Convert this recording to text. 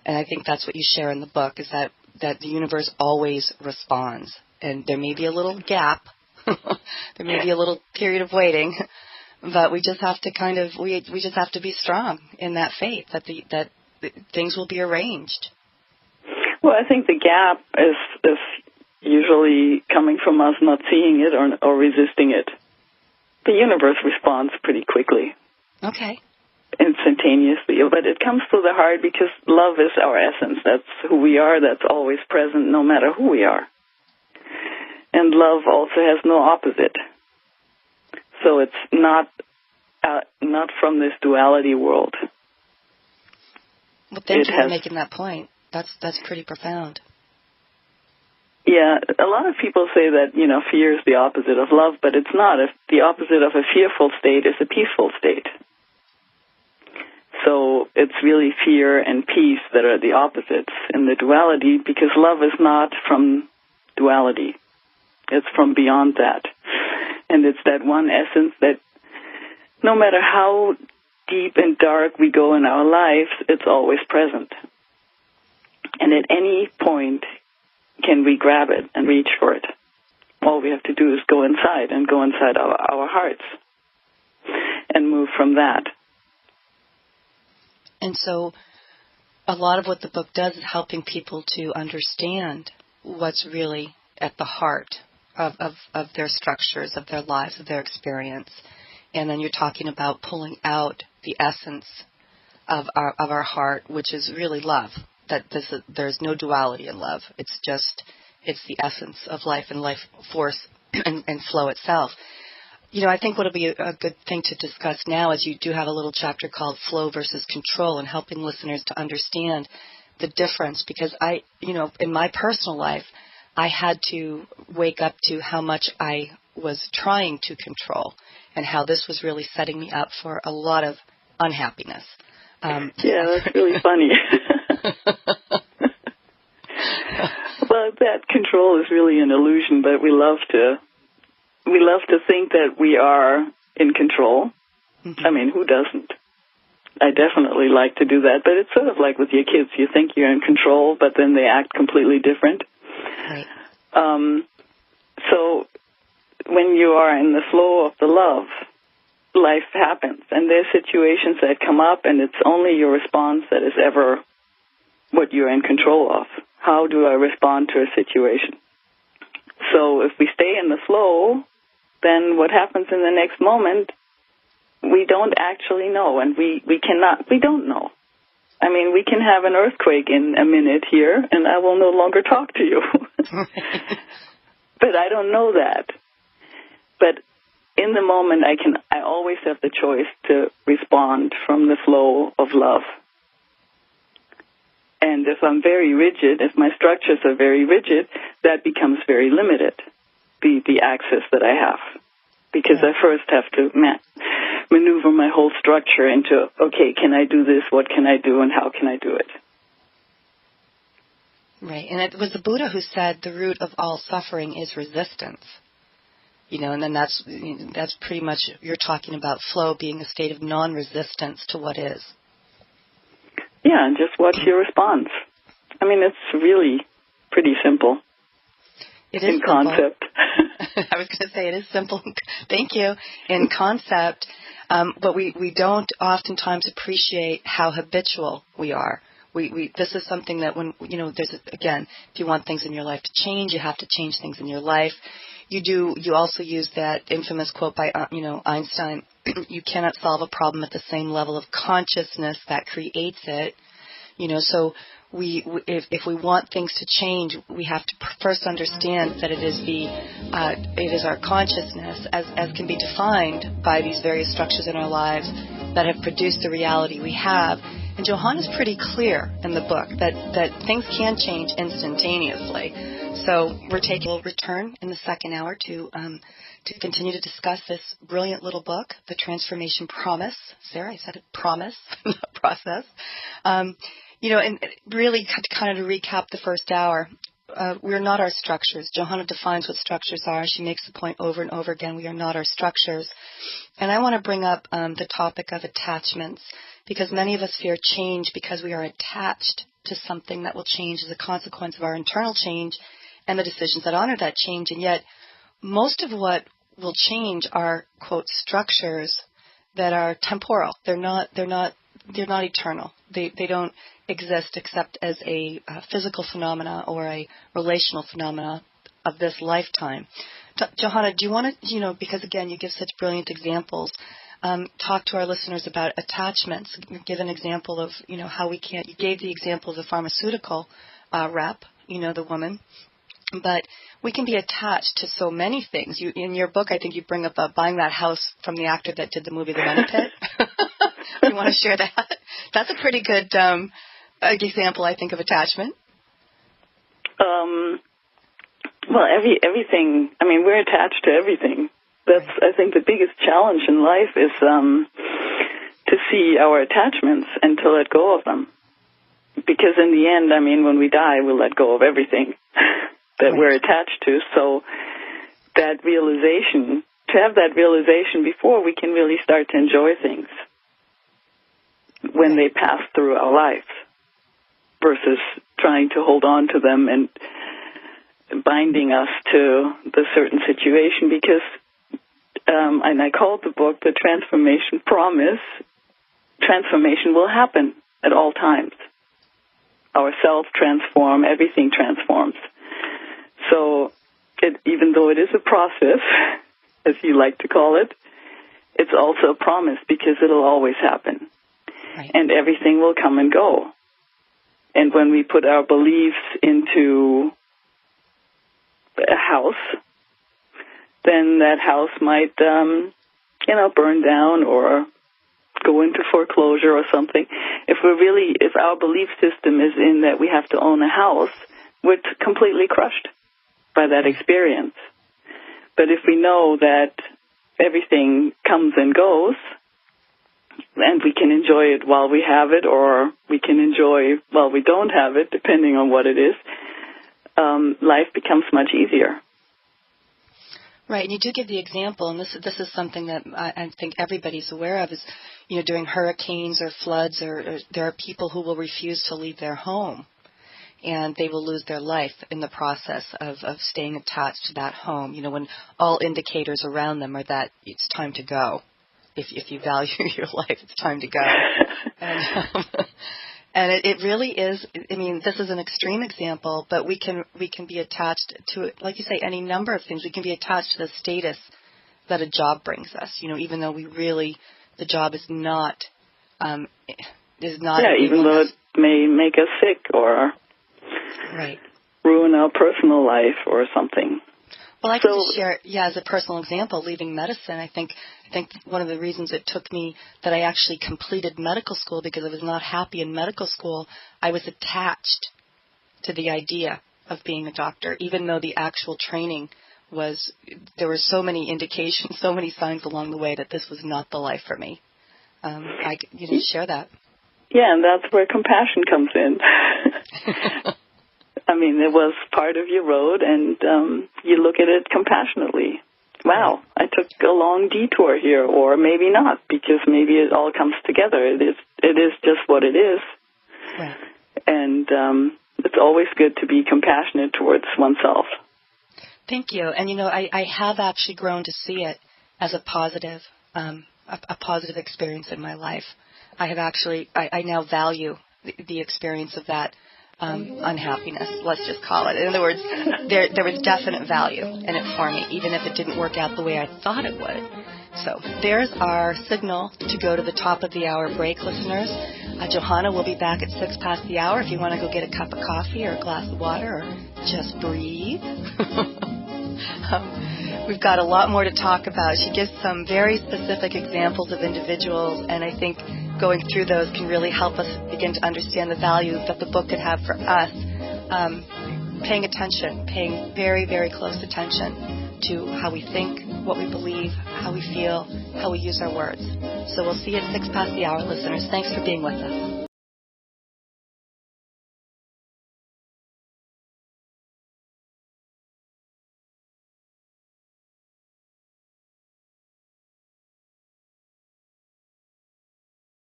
And I think that's what you share in the book, is that the universe always responds. And there may be a little gap. There may be a little period of waiting. But we just have to we just have to be strong in that faith that things will be arranged. Well, I think the gap is usually coming from us not seeing it or resisting it. The universe responds pretty quickly. Okay. Instantaneously. But it comes through the heart because love is our essence. That's who we are. That's always present no matter who we are. And love also has no opposite. So it's not from this duality world. Well, thank you for making that point. That's pretty profound. Yeah, a lot of people say that, fear is the opposite of love, but it's not. The opposite of a fearful state is a peaceful state. So it's really fear and peace that are the opposites in the duality, because love is not from duality. It's from beyond that. And it's that one essence that no matter how deep and dark we go in our lives, it's always present. And at any point, can we grab it and reach for it? All we have to do is go inside our hearts and move from that. And so a lot of what the book does is helping people to understand what's really at the heart of their structures, of their lives, of their experience. And then you're talking about pulling out the essence of our heart, which is really love. That there's no duality in love. It's the essence of life and life force and flow itself. I think what will be a good thing to discuss now is you do have a little chapter called Flow versus Control, and helping listeners to understand the difference, because in my personal life, I had to wake up to how much I was trying to control and how this was really setting me up for a lot of unhappiness. Yeah, that's really funny. Well, that control is really an illusion, but we love to think that we are in control. Mm-hmm. I mean, who doesn't? I definitely like to do that, but it's sort of like with your kids. You think you're in control, but then they act completely different. Right. So when you are in the flow of the love, life happens, and there's situations that come up, and it's only your response that is ever what you're in control of. How do I respond to a situation? So if we stay in the flow, then what happens in the next moment, we don't actually know, and we don't know. I mean, we can have an earthquake in a minute here, and I will no longer talk to you. But I don't know that. But in the moment, I always have the choice to respond from the flow of love. And if I'm very rigid, if my structures are very rigid, that becomes very limited, the access that I have. Because I first have to maneuver my whole structure into, okay, can I do this? What can I do? And how can I do it? Right. And it was the Buddha who said the root of all suffering is resistance. And then that's pretty much, you're talking about flow being a state of non-resistance to what is. Yeah, and just watch your response. I mean, it's really pretty simple. It is in concept. I was going to say it is simple. Thank you. In concept, but we don't oftentimes appreciate how habitual we are. This is something that when, again, if you want things in your life to change, you have to change things in your life. You also use that infamous quote by, Einstein, you cannot solve a problem at the same level of consciousness that creates it. So if we want things to change, we have to first understand that it is our consciousness, as can be defined by these various structures in our lives that have produced the reality we have. And Johanna is pretty clear in the book that things can change instantaneously. So we'll return in the second hour to continue to discuss this brilliant little book, The Transformation Promise. Sarah, I said it, promise, not process. And really kind of to recap the first hour, we're not our structures. Johanna defines what structures are. She makes the point over and over again, we are not our structures. And I want to bring up the topic of attachments, because many of us fear change because we are attached to something that will change as a consequence of our internal change and the decisions that honor that change. And yet, most of what will change are, quote, structures that are temporal. They're not eternal. They don't exist except as a physical phenomena or a relational phenomena of this lifetime. Johanna, do you want to, because again, you give such brilliant examples, talk to our listeners about attachments. Give an example of, how we can't. You gave the example of the pharmaceutical rep, the woman. But we can be attached to so many things. In your book, I think you bring up buying that house from the actor that did the movie The Money Pit. You want to share that? That's a pretty good example, I think, of attachment. Well, everything. I mean, we're attached to everything. That's, I think, the biggest challenge in life is to see our attachments and to let go of them. Because in the end, I mean, when we die, we'll let go of everything that we're attached to. So that realization, to have that realization before we can really start to enjoy things when they pass through our lives versus trying to hold on to them and binding us to the certain situation, because, and I called the book The Transformation Promise, transformation will happen at all times. Our cells transform, everything transforms. So even though it is a process, as you like to call it, it's also a promise because it'll always happen. Right. And everything will come and go. And when we put our beliefs into a house, then that house might, burn down or go into foreclosure or something. If our belief system is in that we have to own a house, we're completely crushed by that experience. But if we know that everything comes and goes, and we can enjoy it while we have it, or we can enjoy while we don't have it, depending on what it is, life becomes much easier. Right, and you do give the example, and this is something that I think everybody's aware of, is, during hurricanes or floods, or there are people who will refuse to leave their home, and they will lose their life in the process of staying attached to that home, when all indicators around them are that it's time to go. If you value your life, it's time to go. And it really is, I mean, this is an extreme example, but we can be attached to, like you say, any number of things. We can be attached to the status that a job brings us, even though the job is not. Yeah, even though it may make us sick or ruin our personal life or something. Well, I can just share, as a personal example, leaving medicine, I think one of the reasons it took me that I actually completed medical school, because I was not happy in medical school, I was attached to the idea of being a doctor, even though the actual training there were so many indications, so many signs along the way that this was not the life for me. I share that. Yeah, and that's where compassion comes in. I mean, it was part of your road, and you look at it compassionately. Wow, I took a long detour here, or maybe not, because maybe it all comes together. It is just what it is. Right. And it's always good to be compassionate towards oneself. Thank you. And, I have actually grown to see it as a positive experience in my life. I now value the experience of that unhappiness, let's just call it. In other words, there was definite value in it for me, even if it didn't work out the way I thought it would. So there's our signal to go to the top of the hour break, listeners. Johanna will be back at 6 past the hour if you want to go get a cup of coffee or a glass of water or just breathe. We've got a lot more to talk about. She gives some very specific examples of individuals, and I think going through those can really help us begin to understand the value that the book could have for us. Paying attention, paying very, very close attention to how we think, what we believe, how we feel, how we use our words. So we'll see you at 6 past the hour, listeners. Thanks for being with us.